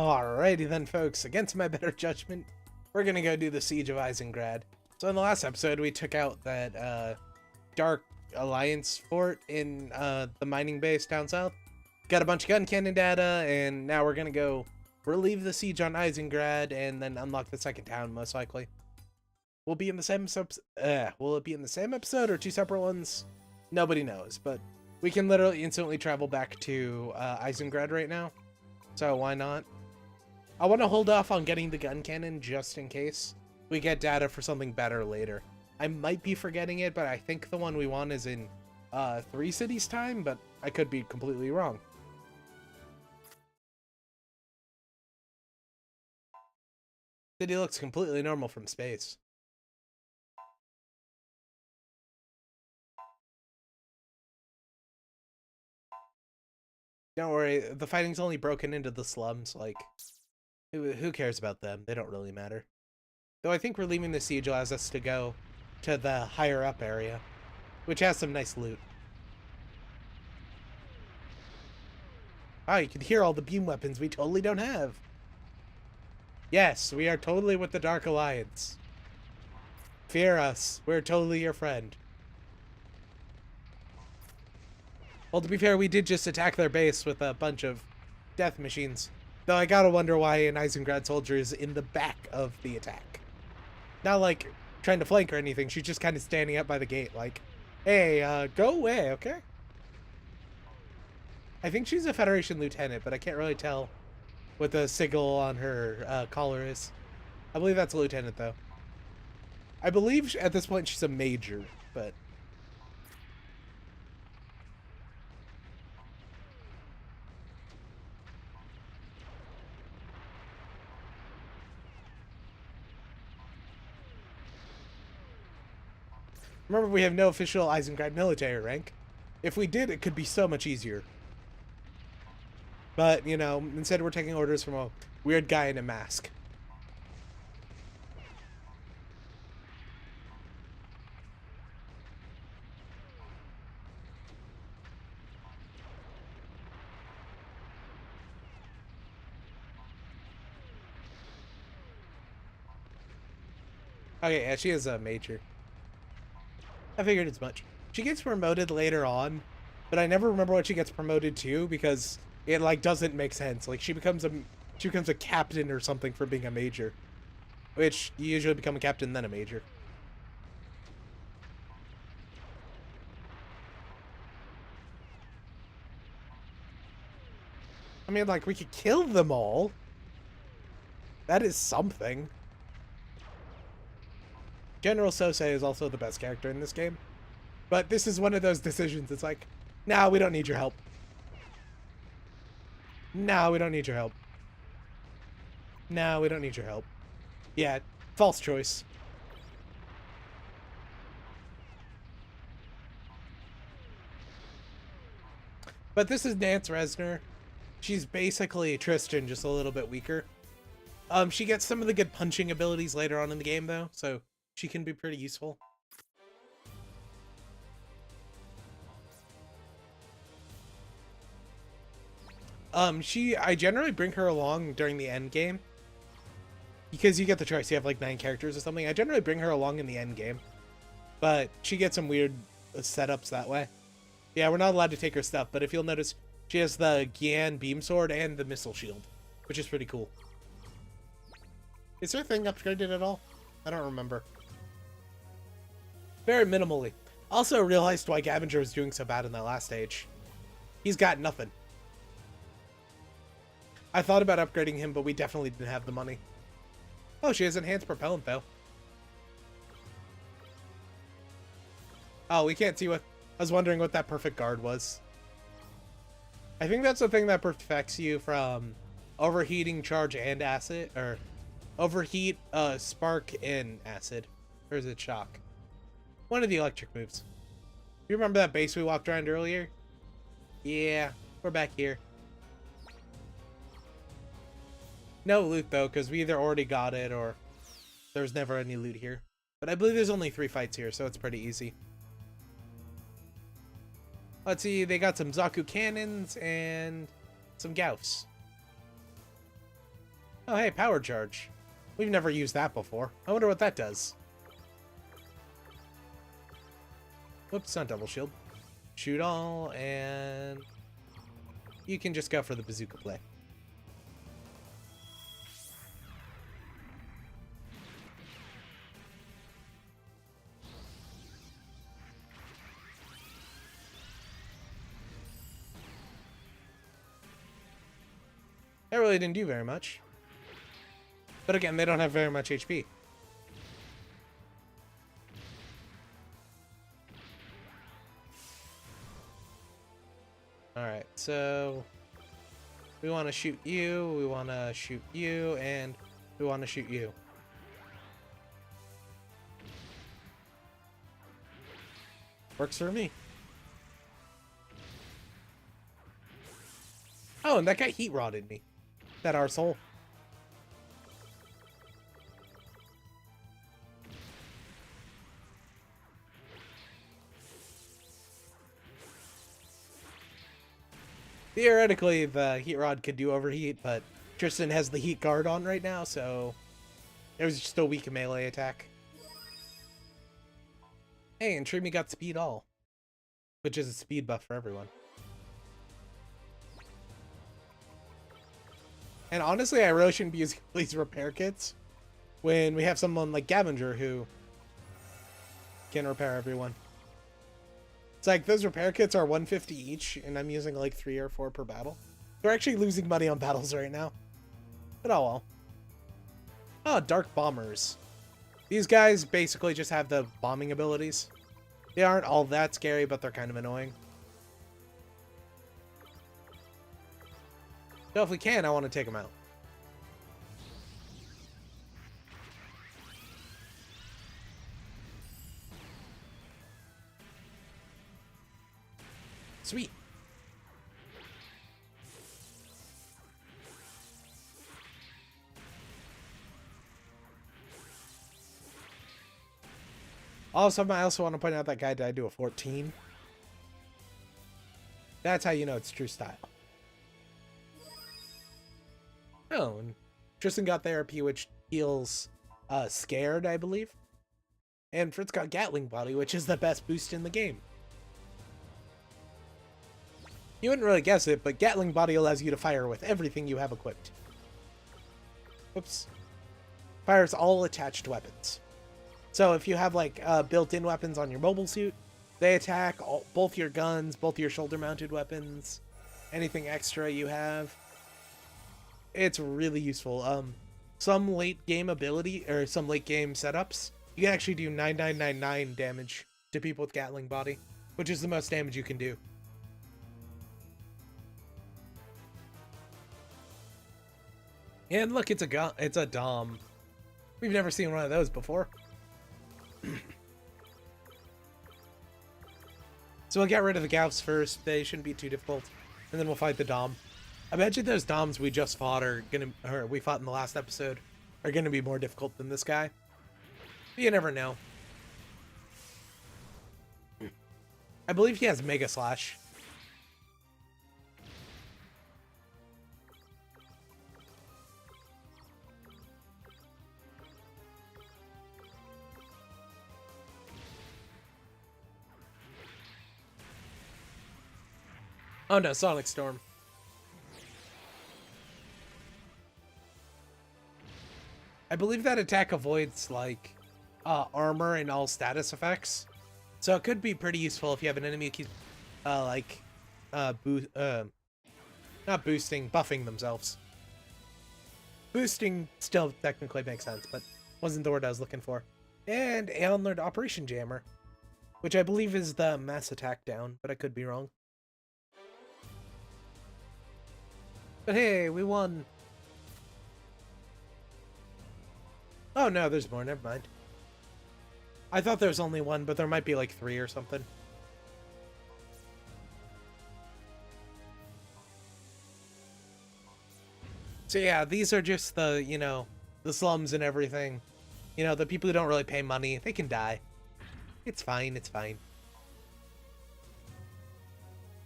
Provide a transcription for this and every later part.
Alrighty then, folks. Against my better judgment, we're gonna go do the Siege of Eisengrad. So in the last episode, we took out that Dark Alliance fort in the mining base down south. Got a bunch of gun cannon data, and now we're gonna go relieve the siege on Eisengrad and then unlock the second town, most likely. Will be in the same will it be in the same episode or two separate ones? Nobody knows, but we can literally instantly travel back to Eisengrad right now. So why not? I want to hold off on getting the gun cannon just in case we get data for something better later. I might be forgetting it, but I think the one we want is in 3 cities time, but I could be completely wrong. City looks completely normal from space. Don't worry, the fighting's only broken into the slums, like, who cares about them? They don't really matter. Though I think relieving the siege allows us to go to the higher up area, which has some nice loot. Ah, you can hear all the beam weapons we totally don't have. Yes, we are totally with the Dark Alliance. Fear us, we're totally your friend. Well, to be fair, we did just attack their base with a bunch of death machines. Though I gotta wonder why an Eisengrad soldier is in the back of the attack. Not like trying to flank or anything, she's just kind of standing up by the gate like, hey, go away, okay? I think she's a Federation lieutenant, but I can't really tell what the sigil on her collar is. I believe that's a lieutenant, though. I believe at this point she's a major, but... Remember, we have no official Eisengrad military rank. If we did, it could be so much easier. But, you know, instead we're taking orders from a weird guy in a mask. Okay, yeah, she is a major. I figured as much. She gets promoted later on, but I never remember what she gets promoted to because it like doesn't make sense. Like she becomes a captain or something for being a major, which you usually become a captain then a major. I mean, like we could kill them all. That is something. General Sosei is also the best character in this game. But this is one of those decisions. It's like, nah, we don't need your help. Nah, we don't need your help. Nah, we don't need your help. Yeah, false choice. But this is Nance Resner. She's basically Tristan, just a little bit weaker. She gets some of the good punching abilities later on in the game, though, so she can be pretty useful. I generally bring her along during the end game. Because you get the choice, you have like 9 characters or something. I generally bring her along in the end game. But she gets some weird setups that way. Yeah, we're not allowed to take her stuff, but if you'll notice, she has the Gian beam sword and the missile shield, which is pretty cool. Is her thing upgraded at all? I don't remember. Very minimally. Also realized why Gavinger was doing so bad in that last stage. He's got nothing. I thought about upgrading him, but we definitely didn't have the money. Oh, she has enhanced propellant, though. Oh, we can't see what... I was wondering what that perfect guard was. I think that's the thing that perfects you from overheating, charge, and acid. Or overheat, spark, and acid. Or is it shock? One of the electric moves. You remember that base we walked around earlier? Yeah, we're back here. No loot, though, because we either already got it or there was never any loot here. But I believe there's only 3 fights here, so it's pretty easy. Let's see, they got some Zaku cannons and some Gaufs. Oh, hey, power charge. We've never used that before. I wonder what that does. Whoops, not double shield. Shoot all, and you can just go for the bazooka play. That really didn't do very much. But again, they don't have very much HP. Alright, so we want to shoot you, we want to shoot you, and we want to shoot you. Works for me. Oh, and that guy heat rodded me. That arsehole. Theoretically, the heat rod could do overheat, but Tristan has the heat guard on right now, so it was just a weak melee attack. Hey, and Trimi got speed all, which is a speed buff for everyone. And honestly, I really shouldn't be using these repair kits when we have someone like Gavinger who can repair everyone. It's like those repair kits are 150 each, and I'm using like 3 or 4 per battle. We're actually losing money on battles right now. But oh well. Oh, Dark Bombers. These guys basically just have the bombing abilities. They aren't all that scary, but they're kind of annoying. So if we can, I want to take them out. Sweet. Also, I also want to point out that guy died to a 14. That's how you know it's true style. Oh, and Tristan got therapy, which heals Scared, I believe. And Fritz got Gatling Body, which is the best boost in the game. You wouldn't really guess it, but Gatling Body allows you to fire with everything you have equipped. Whoops. Fires all attached weapons. So if you have like built-in weapons on your mobile suit, they attack both your guns, both your shoulder-mounted weapons, anything extra you have. It's really useful. Some late game ability or some late game setups, you can actually do 9999 damage to people with Gatling Body, which is the most damage you can do. And look, it's a Dom. We've never seen one of those before. So we'll get rid of the Gauss first. They shouldn't be too difficult, and then we'll fight the Dom. I imagine those Doms we just fought we fought in the last episode, are gonna be more difficult than this guy. But you never know. I believe he has Mega Slash. Oh no, Sonic Storm. I believe that attack avoids, like, armor and all status effects. So it could be pretty useful if you have an enemy who keeps, not boosting, buffing themselves. Boosting still technically makes sense, but wasn't the word I was looking for. And Aeon learned Operation Jammer, which I believe is the mass attack down, but I could be wrong. But hey, we won. Oh no, there's more, never mind. I thought there was only one, but there might be like 3 or something. So yeah, these are just the, you know, the slums and everything. You know, the people who don't really pay money, they can die. It's fine, it's fine.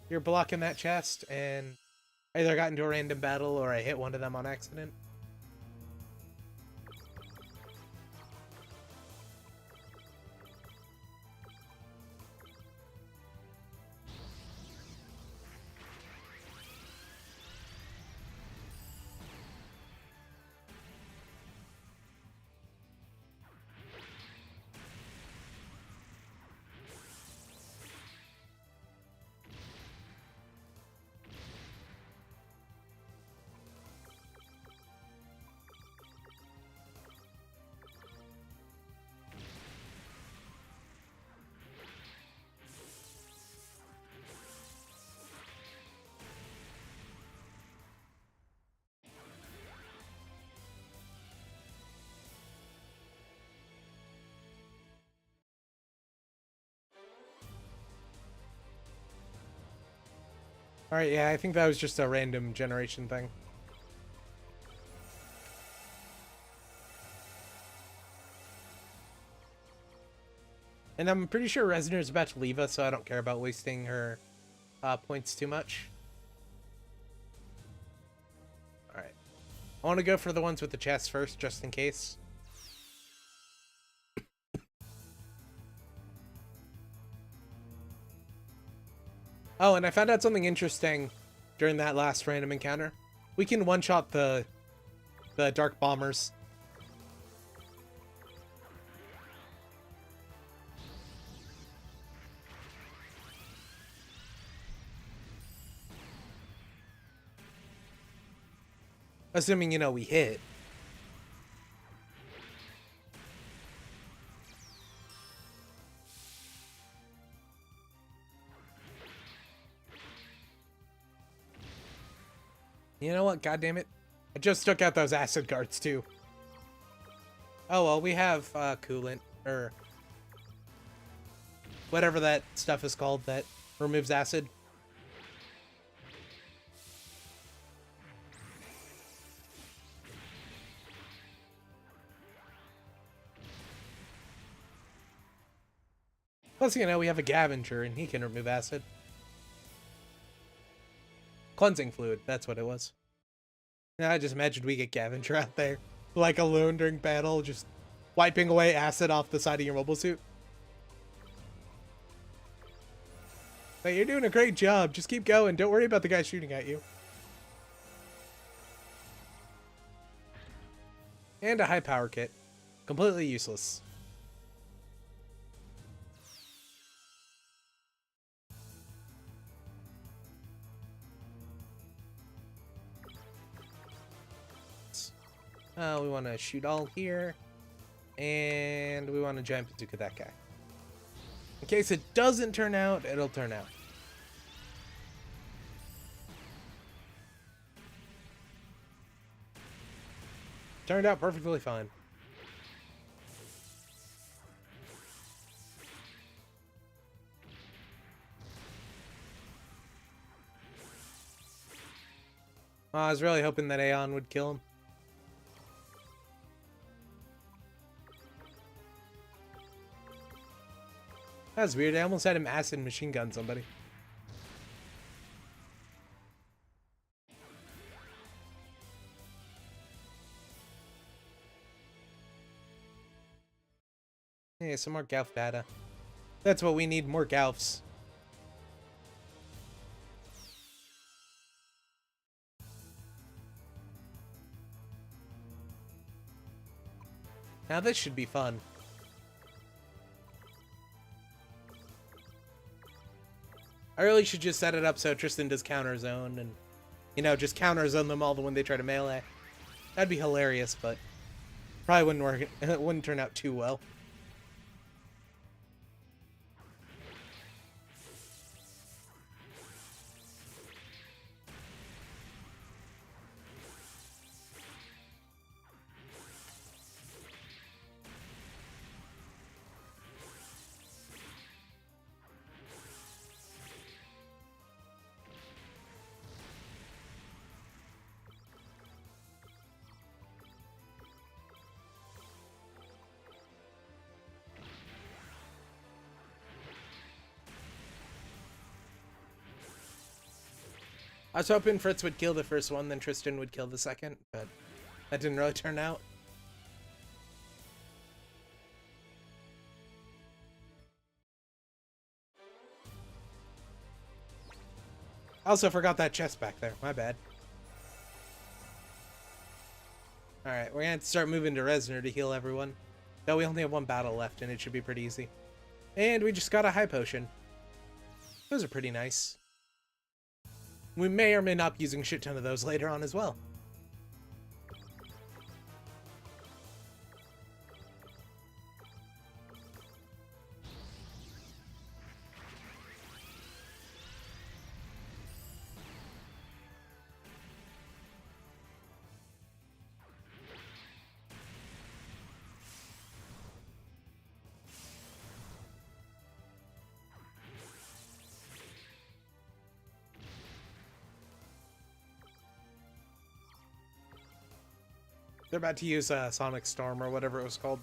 You're blocking that chest, and I either got into a random battle or I hit one of them on accident. Alright, yeah, I think that was just a random generation thing. And I'm pretty sure Reznar's about to leave us, so I don't care about wasting her points too much. Alright. I want to go for the ones with the chests first, just in case. Oh, and I found out something interesting during that last random encounter. We can one-shot the Dark Bombers. Assuming, you know, we hit. You know what? God damn it. I just took out those acid guards, too. Oh, well, we have coolant, or whatever that stuff is called that removes acid. Plus, you know, we have a Gavenger, and he can remove acid. Cleansing fluid, that's what it was. Now, I just imagined we get Gavenger out there, like alone during battle, just wiping away acid off the side of your mobile suit. But you're doing a great job. Just keep going. Don't worry about the guy shooting at you. And a high power kit. Completely useless. We want to shoot all here. And we want to giant bazooka that guy. In case it doesn't turn out, it'll turn out. Turned out perfectly fine. I was really hoping that Aeon would kill him. That was weird. I almost had him acid machine gun somebody. Hey, some more Galf data. That's what we need, more Galfs. Now this should be fun. I really should just set it up so Tristan does counter zone and, you know, just counter zone them all when they try to melee. That'd be hilarious, but probably wouldn't work. It wouldn't turn out too well. I was hoping Fritz would kill the first one, then Tristan would kill the second, but that didn't really turn out. I also forgot that chest back there. My bad. Alright, we're gonna have to start moving to Rezner to heal everyone. Though we only have one battle left, and it should be pretty easy. And we just got a high potion. Those are pretty nice. We may or may not be using a shit ton of those later on as well. They're about to use Sonic Storm or whatever it was called.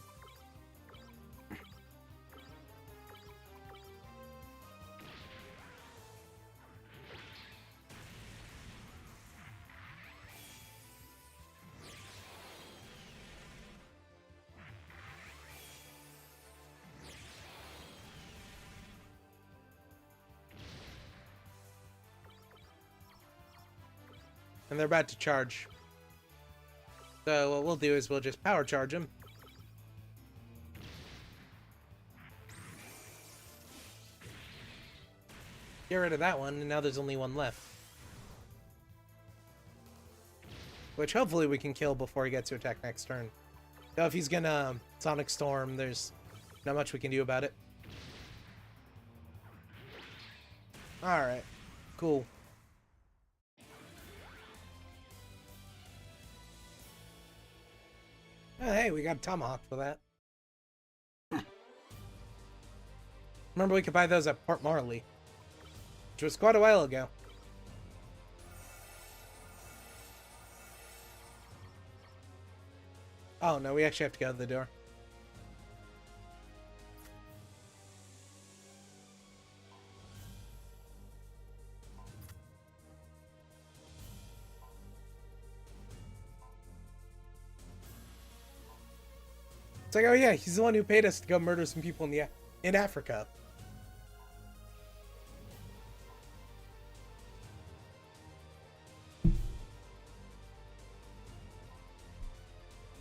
And they're about to charge. So what we'll do is we'll just power charge them. Get rid of that one, and now there's only one left. Which hopefully we can kill before he gets to attack next turn. So if he's gonna Sonic Storm, there's not much we can do about it. Alright, cool. Oh, hey, we got a Tomahawk for that. Remember, we could buy those at Port Marley, which was quite a while ago. Oh, no, we actually have to go to the door. It's like, oh yeah, he's the one who paid us to go murder some people in Africa.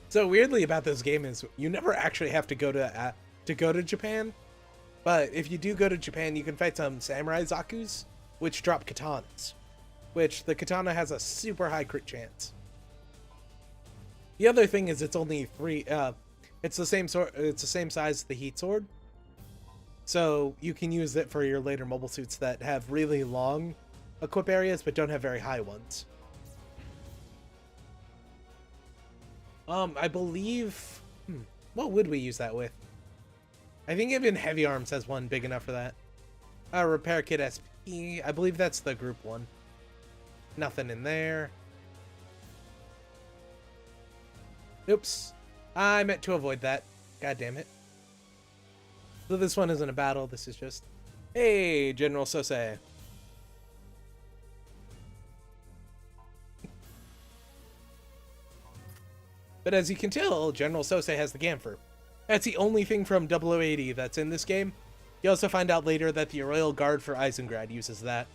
So weirdly about this game is you never actually have to go to Japan, but if you do go to Japan, you can fight some samurai zakus, which drop katanas, which the katana has a super high crit chance. The other thing is it's only three. It's the same sort. It's the same size as the heat sword, so you can use it for your later mobile suits that have really long equip areas but don't have very high ones. I believe. What would we use that with? I think even Heavy Arms has one big enough for that. Repair Kit SP. I believe that's the group one. Nothing in there. Oops. I meant to avoid that. God damn it. So this one isn't a battle, this is just... Hey, General Sose. But as you can tell, General Sose has the Camphor. That's the only thing from 0080 that's in this game. You also find out later that the Royal Guard for Eisengrad uses that.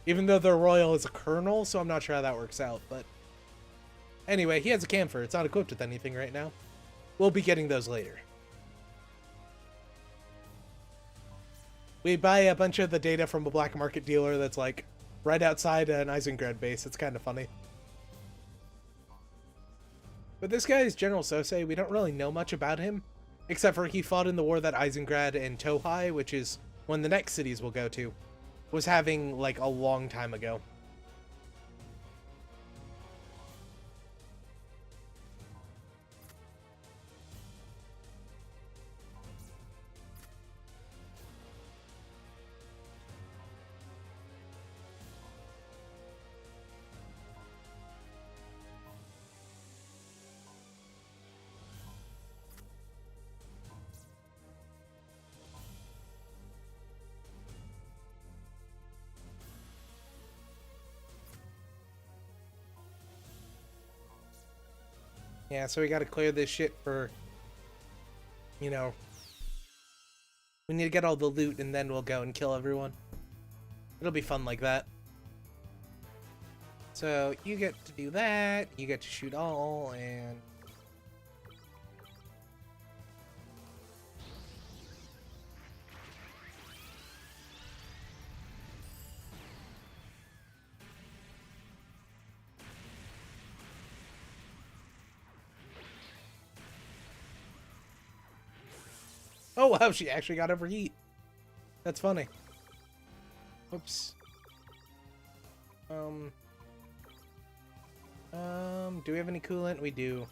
Even though the Royal is a colonel, so I'm not sure how that works out, but... Anyway, he has a Camphor. It's not equipped with anything right now. We'll be getting those later. We buy a bunch of the data from a black market dealer that's like right outside an Eisengrad base. It's kind of funny. But this guy is General Sose. We don't really know much about him, except for he fought in the war that Eisengrad and Tohai, which is one of the next cities we'll go to, was having like a long time ago. Yeah, so we gotta clear this shit for, you know, we need to get all the loot and then we'll go and kill everyone. It'll be fun like that. So you get to do that, you get to shoot all, and... Oh wow, she actually got overheat. That's funny. Oops. Do we have any coolant? We do.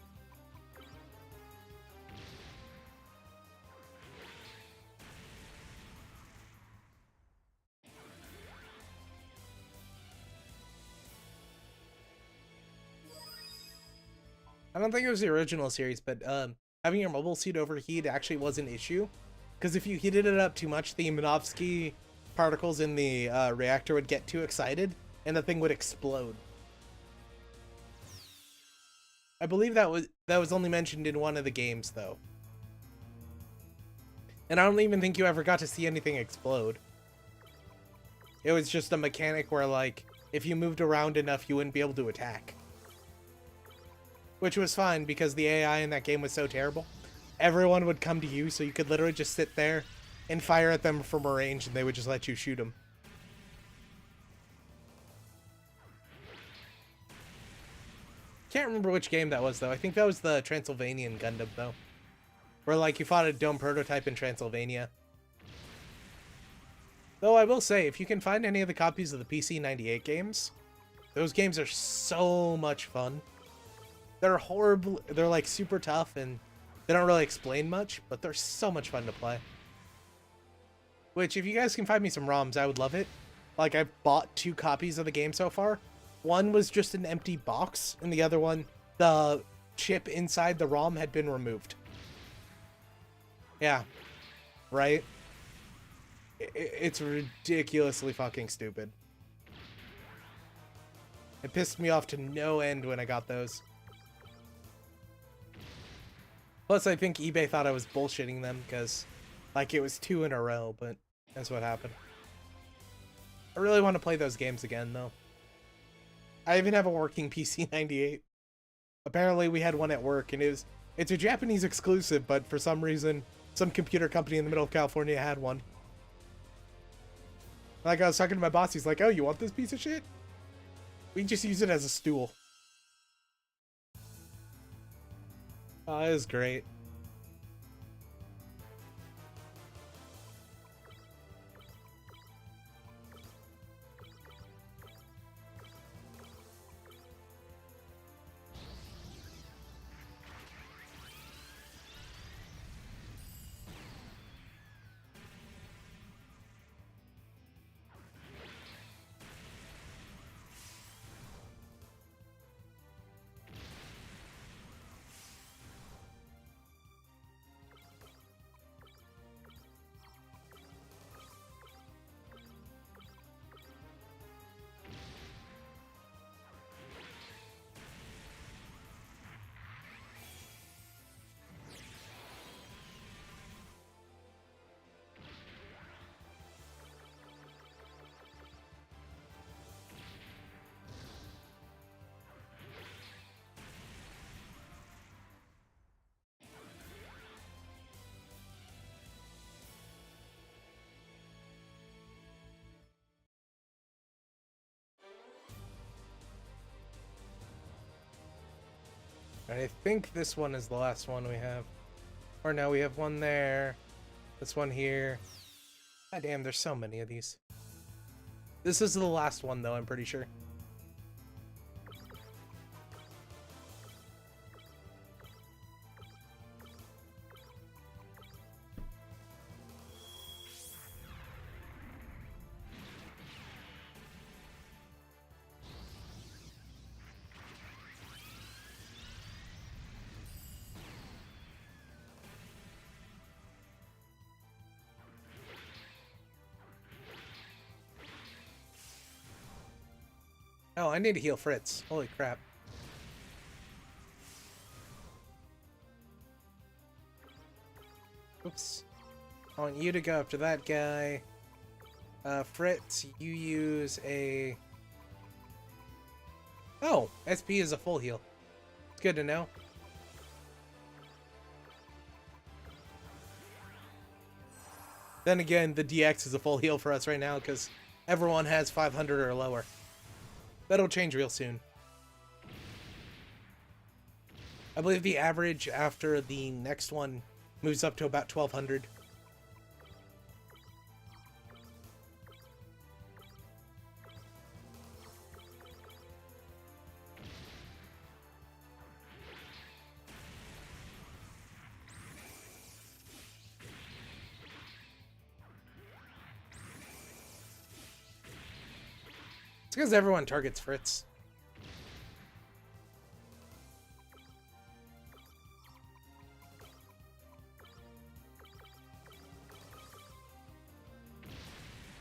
I don't think it was the original series, but having your mobile suit overheat actually was an issue. Because if you heated it up too much, the Minovsky particles in the reactor would get too excited, and the thing would explode. I believe that was only mentioned in one of the games, though. And I don't even think you ever got to see anything explode. It was just a mechanic where, like, if you moved around enough, you wouldn't be able to attack. Which was fine, because the AI in that game was so terrible. Everyone would come to you, so you could literally just sit there and fire at them from a range, and they would just let you shoot them. Can't remember which game that was, though. I think that was the Transylvanian Gundam, though. Where, like, you fought a dome prototype in Transylvania. Though I will say, if you can find any of the copies of the PC-98 games, those games are so much fun. They're horrible, they're like super tough, and they don't really explain much, but they're so much fun to play. Which, if you guys can find me some ROMs, I would love it. Like, I've bought 2 copies of the game so far. One was just an empty box, and the other one, the chip inside the ROM had been removed. Yeah. Right? It's ridiculously fucking stupid. It pissed me off to no end when I got those. Plus, I think eBay thought I was bullshitting them because, like, it was 2 in a row, but that's what happened. I really want to play those games again, though. I even have a working PC-98. Apparently, we had one at work, and it's a Japanese exclusive, but for some reason, some computer company in the middle of California had one. Like, I was talking to my boss, he's like, oh, you want this piece of shit? We just use it as a stool. Oh, it was great. And I think this one is the last one we have. Or no, we have one there. This one here. God damn, there's so many of these. This is the last one, though, I'm pretty sure. Oh, I need to heal Fritz. Holy crap. Oops. I want you to go after that guy. Fritz, you use a... Oh, SP is a full heal. It's good to know. Then again, the DX is a full heal for us right now because everyone has 500 or lower. That'll change real soon. I believe the average after the next one moves up to about 1200. It's because everyone targets Fritz.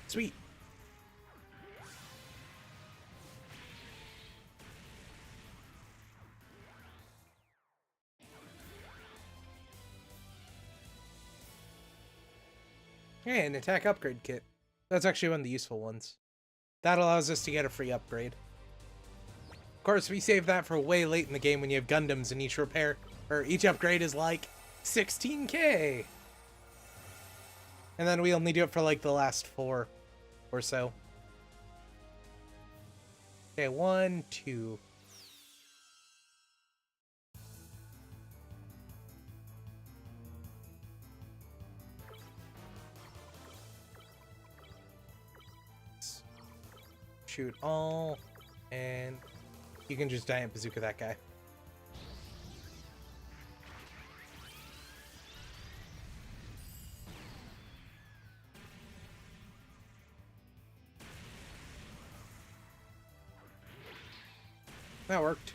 Sweet. Hey, an attack upgrade kit. That's actually one of the useful ones. That allows us to get a free upgrade. Of course, we save that for way late in the game when you have Gundams and each repair, or each upgrade is like 16k. And then we only do it for like the last 4 or so. Okay, 1, 2. Shoot all, and you can just giant bazooka that guy. That worked.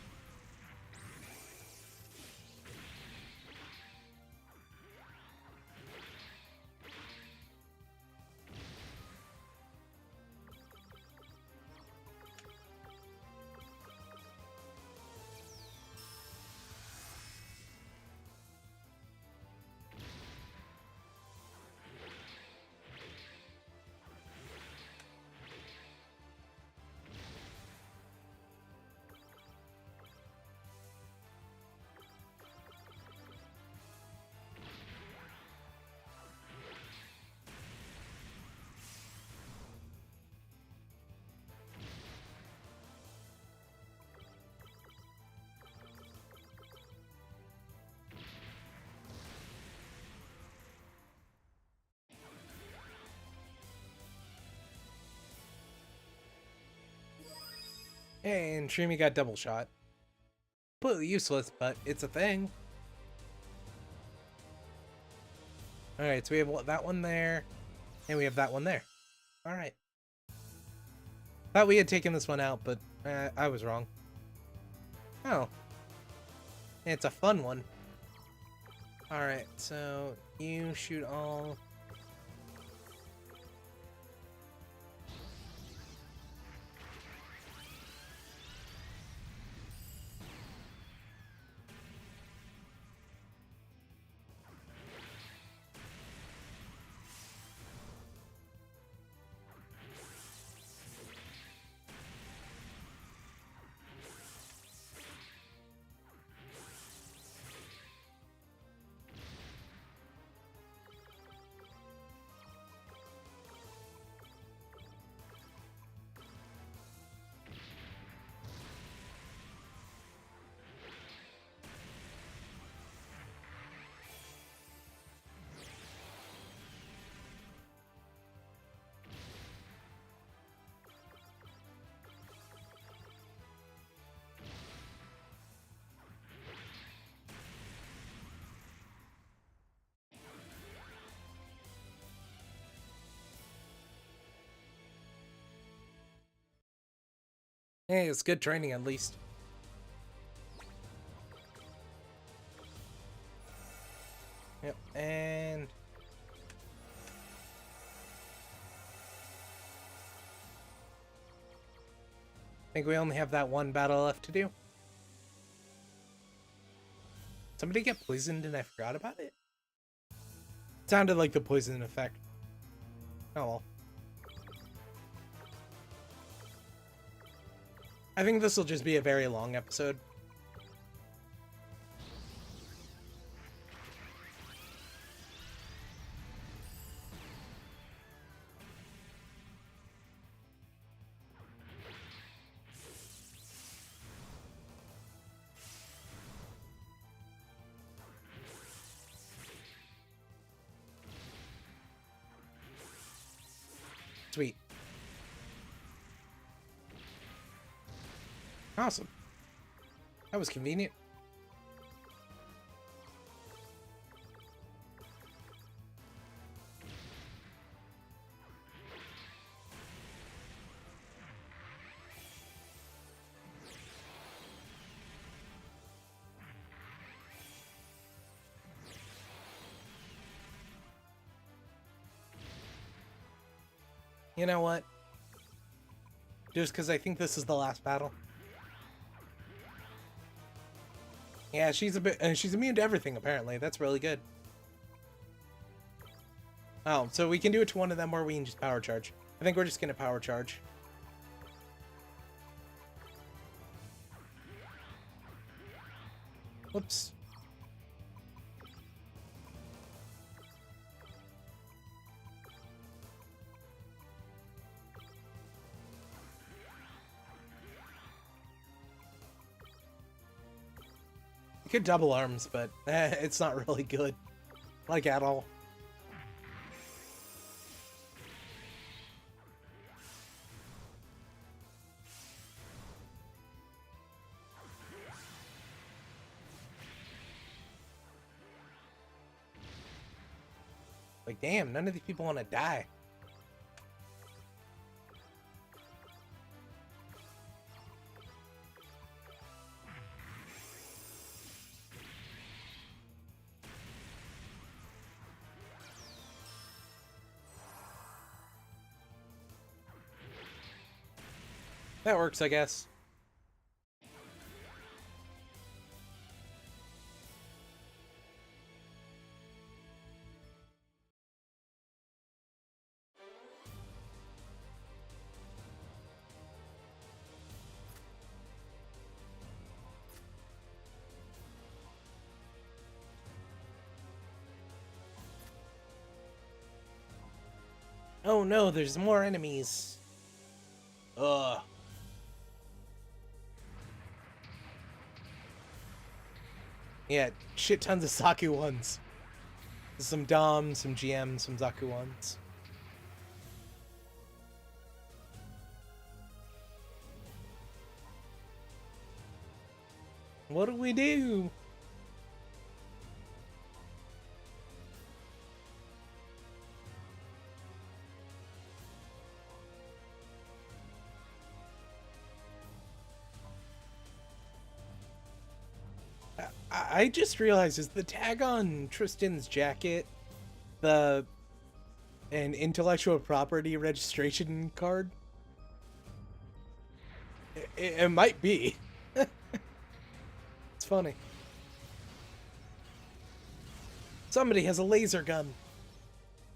And Shroomy got double shot. Completely useless, but it's a thing. Alright, so we have that one there, and we have that one there. Alright. Thought we had taken this one out, but I was wrong. Oh. It's a fun one. Alright, so you shoot all. Hey, it's good training at least. Yep, and I think we only have that one battle left to do. Somebody get poisoned and I forgot about it? It sounded like the poison effect. Oh well. I think this will just be a very long episode. Sweet. Awesome. That was convenient. You know what? Just because I think this is the last battle. Yeah, she's immune to everything, apparently. That's really good. Oh, so we can do it to one of them or we can just power charge. I think we're just gonna power charge. Whoops. You could double arms, but it's not really good. Like, at all. Like, damn, none of these people want to die. That works, I guess. Oh no, there's more enemies. Ugh. Yeah, shit tons of Saku ones. Some Dom, some GM, some Zaku ones. What do we do? I just realized, is the tag on Tristan's jacket an intellectual property registration card? It might be. It's funny. Somebody has a laser gun.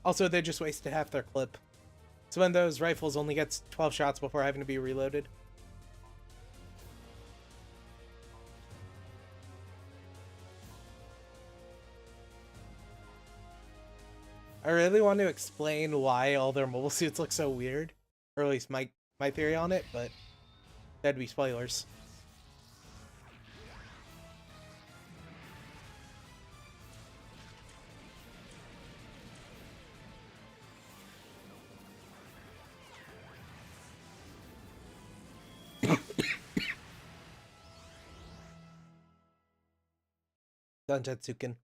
Also, they just wasted half their clip. So one of those rifles only gets 12 shots before having to be reloaded. I really want to explain why all their mobile suits look so weird. Or at least my theory on it, but that'd be spoilers. Dantetsuken.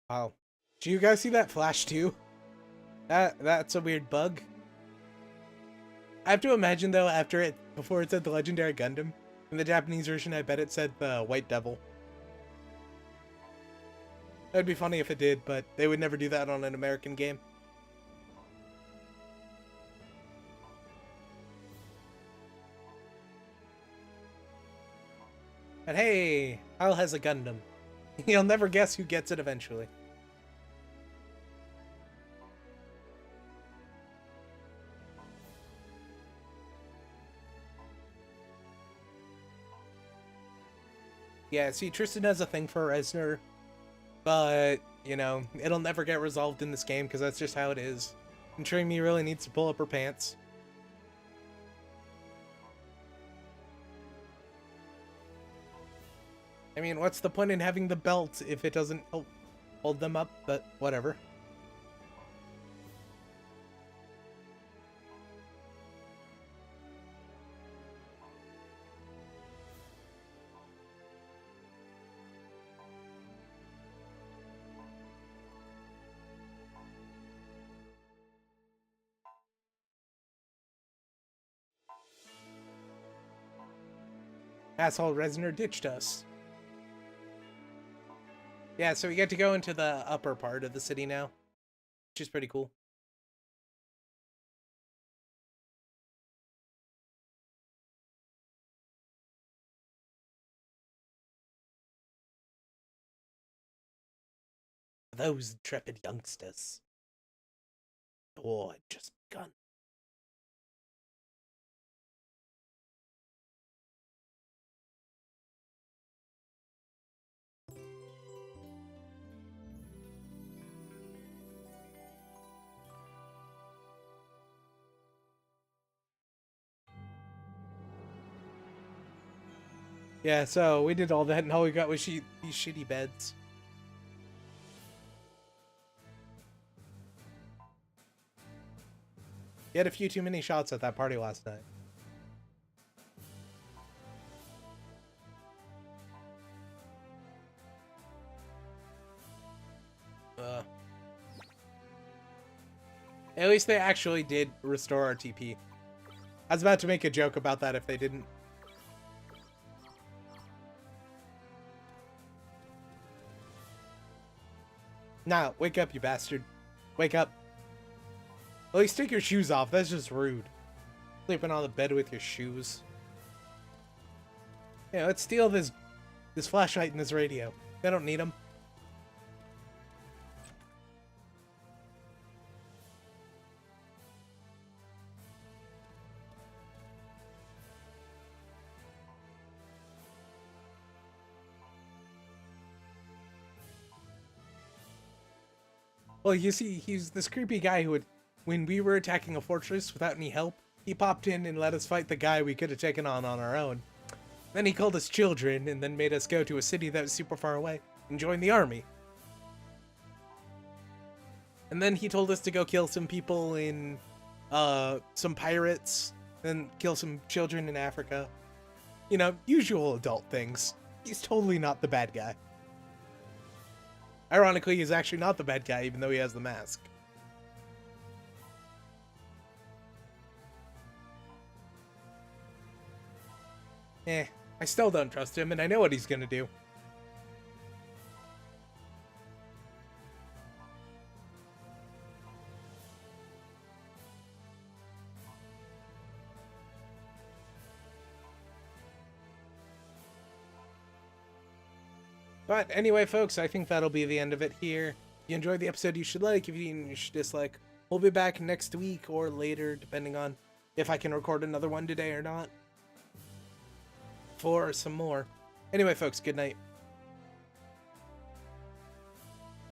Wow. Do you guys see that flash too? That's a weird bug. I have to imagine though, before it said the Legendary Gundam, in the Japanese version I bet it said the White Devil. That'd be funny if it did, but they would never do that on an American game. But hey, Hal has a Gundam. You'll never guess who gets it eventually. Yeah, see, Tristan has a thing for Reznor, but, you know, it'll never get resolved in this game because that's just how it is. And Trini really needs to pull up her pants. I mean, what's the point in having the belt if it doesn't help hold them up? But whatever. Asshole Reznor ditched us. Yeah, so we get to go into the upper part of the city now, which is pretty cool. Those intrepid youngsters. The war had just begun. Yeah, so we did all that, and all we got was these shitty beds. You had a few too many shots at that party last night. At least they actually did restore our TP. I was about to make a joke about that if they didn't. Nah, wake up, you bastard. Wake up. At least take your shoes off. That's just rude. Sleeping on the bed with your shoes. Yeah, let's steal this flashlight and this radio. They don't need them. Well, you see, he's this creepy guy who would, when we were attacking a fortress without any help, he popped in and let us fight the guy we could have taken on our own. Then he called us children and then made us go to a city that was super far away and join the army. And then he told us to go kill some people in, some pirates, and kill some children in Africa. You know, usual adult things. He's totally not the bad guy. Ironically, he's actually not the bad guy, even though he has the mask. I still don't trust him, and I know what he's gonna do. But anyway, folks, I think that'll be the end of it here. If you enjoyed the episode, you should like. If you didn't, you should dislike. We'll be back next week or later, depending on if I can record another one today or not, for some more. Anyway, folks, good night.